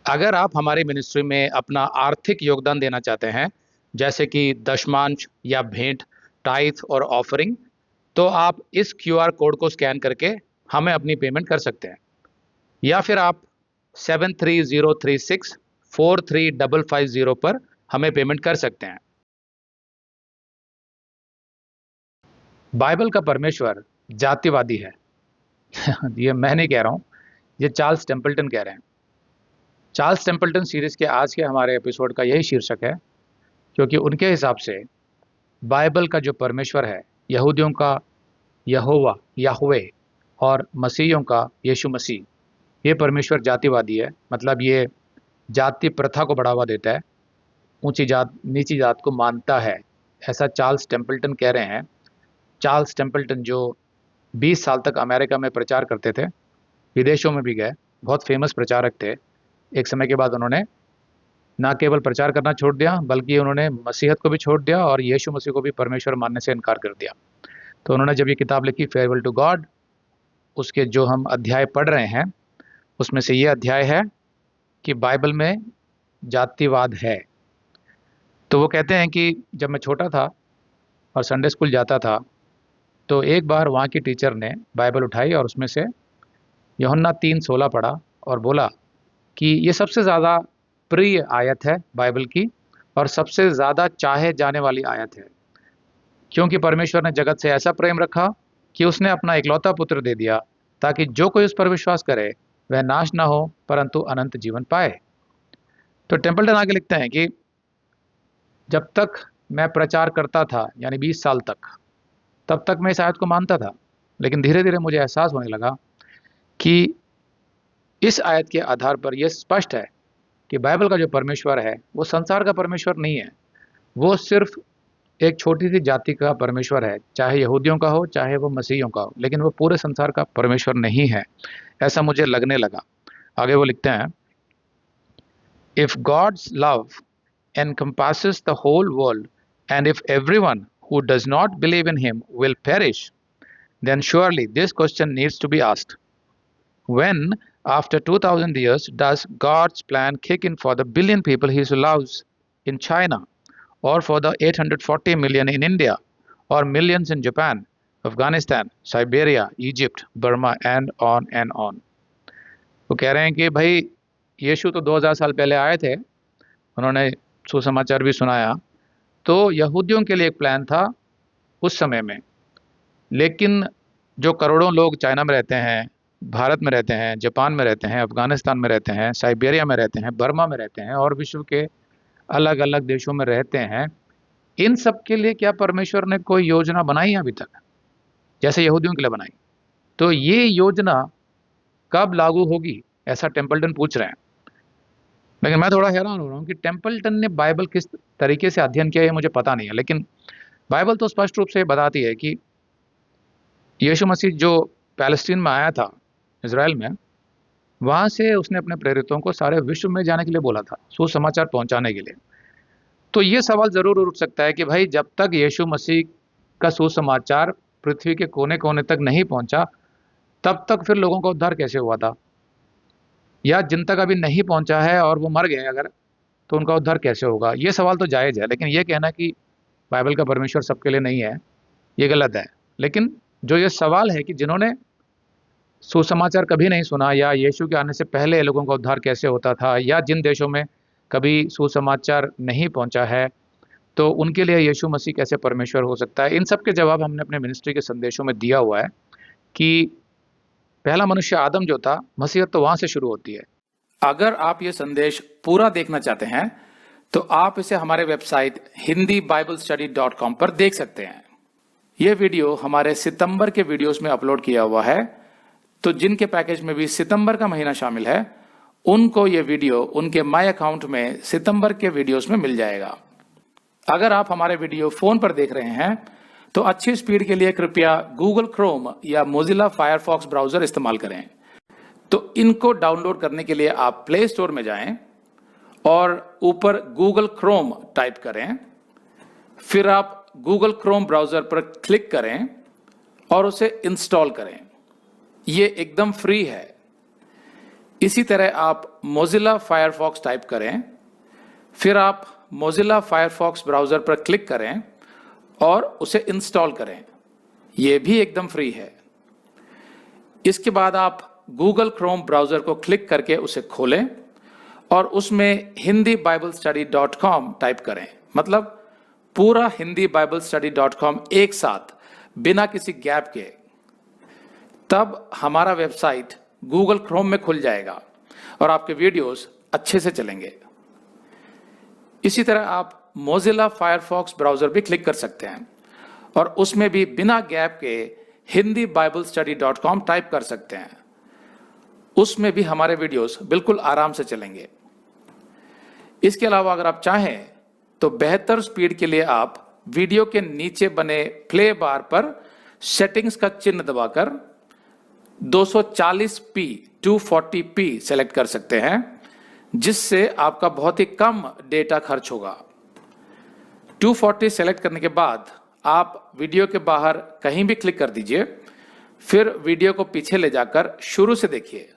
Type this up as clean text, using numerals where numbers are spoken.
अगर आप हमारी मिनिस्ट्री में अपना आर्थिक योगदान देना चाहते हैं, जैसे कि दशमांश या भेंट, टाइथ और ऑफरिंग, तो आप इस क्यूआर कोड को स्कैन करके हमें अपनी पेमेंट कर सकते हैं। या फिर आप 7303643550 पर हमें पेमेंट कर सकते हैं। बाइबल का परमेश्वर जातिवादी है। ये मैं नहीं कह रहा हूं, ये चार्ल्स टेम्पल्टन कह रहे हैं। चार्ल्स टेम्पल्टन सीरीज के आज के हमारे एपिसोड का यही शीर्षक है, क्योंकि उनके हिसाब से बाइबल का जो परमेश्वर है, यहूदियों का यहोवा याहवे और मसीहियों का यीशु मसीह, ये परमेश्वर जातिवादी है। मतलब ये जाति प्रथा को बढ़ावा देता है, ऊंची जात नीची जात को मानता है, ऐसा चार्ल्स टेम्पल्टन कह रहे हैं। चार्ल्स टेम्पल्टन जो 20 साल तक अमेरिका में प्रचार करते थे, विदेशों में भी गए, बहुत फेमस प्रचारक थे। एक समय के बाद उन्होंने ना केवल प्रचार करना छोड़ दिया, बल्कि उन्होंने मसीहत को भी छोड़ दिया और यीशु मसीह को भी परमेश्वर मानने से इनकार कर दिया। तो उन्होंने जब ये किताब लिखी फेयरवेल टू गॉड, उसके जो हम अध्याय पढ़ रहे हैं उसमें से ये अध्याय है कि बाइबल में जातिवाद है। तो वो कहते हैं कि जब मैं छोटा था और संडे स्कूल जाता था, तो एक बार वहाँ की टीचर ने बाइबल उठाई और उसमें से यूहन्ना 3:16 पढ़ा और बोला कि ये सबसे ज़्यादा प्रिय आयत है बाइबल की और सबसे ज़्यादा चाहे जाने वाली आयत है, क्योंकि परमेश्वर ने जगत से ऐसा प्रेम रखा कि उसने अपना इकलौता पुत्र दे दिया, ताकि जो कोई उस पर विश्वास करे वह नाश ना हो परंतु अनंत जीवन पाए। तो टेम्पल्टन आगे लिखते हैं कि जब तक मैं प्रचार करता था, यानी 20 साल तक, तब तक मैं इस आयत को मानता था, लेकिन धीरे धीरे मुझे एहसास होने लगा कि इस आयत के आधार पर यह स्पष्ट है कि बाइबल का जो परमेश्वर है वो संसार का परमेश्वर नहीं है। वो सिर्फ एक छोटी सी जाति का परमेश्वर है, चाहे यहूदियों का हो चाहे वो मसीहियों का हो, लेकिन वो पूरे संसार का परमेश्वर नहीं है, ऐसा मुझे लगने लगा। आगे वो लिखते हैं, if God's love encompasses the whole world, and if everyone who does not believe in him will perish, then surely this question needs to be asked. When, after 2000 years, does God's plan kick in for the billion people he loves in China, or for the 840 million in India, or millions in Japan, Afghanistan, Siberia, Egypt, Burma, and on and on? वो कह रहे हैं कि भाई यीशु तो 2000 साल पहले आए थे, उन्होंने सुसमाचार भी सुनाया, तो यहूदियों के लिए एक प्लान था उस समय में, लेकिन जो करोड़ों लोग चाइना में रहते हैं, भारत में रहते हैं, जापान में रहते हैं, अफगानिस्तान में रहते हैं, साइबेरिया में रहते हैं, बर्मा में रहते हैं और विश्व के अलग अलग देशों में रहते हैं, इन सब के लिए क्या परमेश्वर ने कोई योजना बनाई अभी तक, जैसे यहूदियों के लिए बनाई? तो ये योजना कब लागू होगी, ऐसा टेम्पल्टन पूछ रहे हैं। लेकिन मैं थोड़ा हैरान हो रहा हूँ कि टेम्पल्टन ने बाइबल किस तरीके से अध्ययन किया है मुझे पता नहीं है, लेकिन बाइबल तो स्पष्ट रूप से बताती है कि यीशु मसीह जो पैलेस्टीन में आया था, इज़राइल में, वहाँ से उसने अपने प्रेरितों को सारे विश्व में जाने के लिए बोला था, सुसमाचार पहुँचाने के लिए। तो ये सवाल ज़रूर उठ सकता है कि भाई जब तक यीशु मसीह का सुसमाचार पृथ्वी के कोने कोने तक नहीं पहुँचा, तब तक फिर लोगों का उद्धार कैसे हुआ था? या जिन तक अभी नहीं पहुँचा है और वो मर गए अगर, तो उनका उद्धार कैसे होगा? ये सवाल तो जायज़ है, लेकिन ये कहना कि बाइबल का परमेश्वर सबके लिए नहीं है, ये गलत है। लेकिन जो ये सवाल है कि जिन्होंने सुसमाचार कभी नहीं सुना या यीशु के आने से पहले लोगों का उद्धार कैसे होता था, या जिन देशों में कभी सुसमाचार नहीं पहुंचा है, तो उनके लिए यीशु मसीह कैसे परमेश्वर हो सकता है? इन सब के जवाब हमने अपने मिनिस्ट्री के संदेशों में दिया हुआ है कि पहला मनुष्य आदम जो था, मसीहत तो वहां से शुरू होती है। अगर आप ये संदेश पूरा देखना चाहते हैं तो आप इसे हमारे वेबसाइट hindiBiblestudy.com पर देख सकते हैं। ये वीडियो हमारे सितंबर के वीडियोस में अपलोड किया हुआ है, तो जिनके पैकेज में भी सितंबर का महीना शामिल है, उनको ये वीडियो उनके माई अकाउंट में सितंबर के वीडियोस में मिल जाएगा। अगर आप हमारे वीडियो फोन पर देख रहे हैं तो अच्छी स्पीड के लिए कृपया गूगल क्रोम या मोजिला फायरफॉक्स ब्राउजर इस्तेमाल करें। तो इनको डाउनलोड करने के लिए आप प्ले स्टोर में जाएं और ऊपर गूगल क्रोम टाइप करें, फिर आप गूगल क्रोम ब्राउजर पर क्लिक करें और उसे इंस्टॉल करें। ये एकदम फ्री है। इसी तरह आप मोजिला फायरफॉक्स टाइप करें, फिर आप मोजिला फायरफॉक्स ब्राउज़र पर क्लिक करें और उसे इंस्टॉल करें। ये भी एकदम फ्री है। इसके बाद आप गूगल क्रोम ब्राउज़र को क्लिक करके उसे खोलें और उसमें hindibiblstudy.com टाइप करें, मतलब पूरा hindibiblstudy.com एक साथ बिना किसी गैप के। तब हमारा वेबसाइट गूगल क्रोम में खुल जाएगा और आपके वीडियोस अच्छे से चलेंगे। इसी तरह आप मोजिला फायरफॉक्स ब्राउज़र भी क्लिक कर सकते हैं और उसमें भी बिना गैप के hindibiblstudy.com टाइप कर सकते हैं। उसमें भी हमारे वीडियोस बिल्कुल आराम से चलेंगे। इसके अलावा अगर आप चाहें तो बेहतर स्पीड के लिए आप वीडियो के नीचे बने प्ले बार पर सेटिंग्स का चिन्ह दबाकर 240p 240p सेलेक्ट कर सकते हैं, जिससे आपका बहुत ही कम डेटा खर्च होगा। 240 सेलेक्ट करने के बाद आप वीडियो के बाहर कहीं भी क्लिक कर दीजिए, फिर वीडियो को पीछे ले जाकर शुरू से देखिए।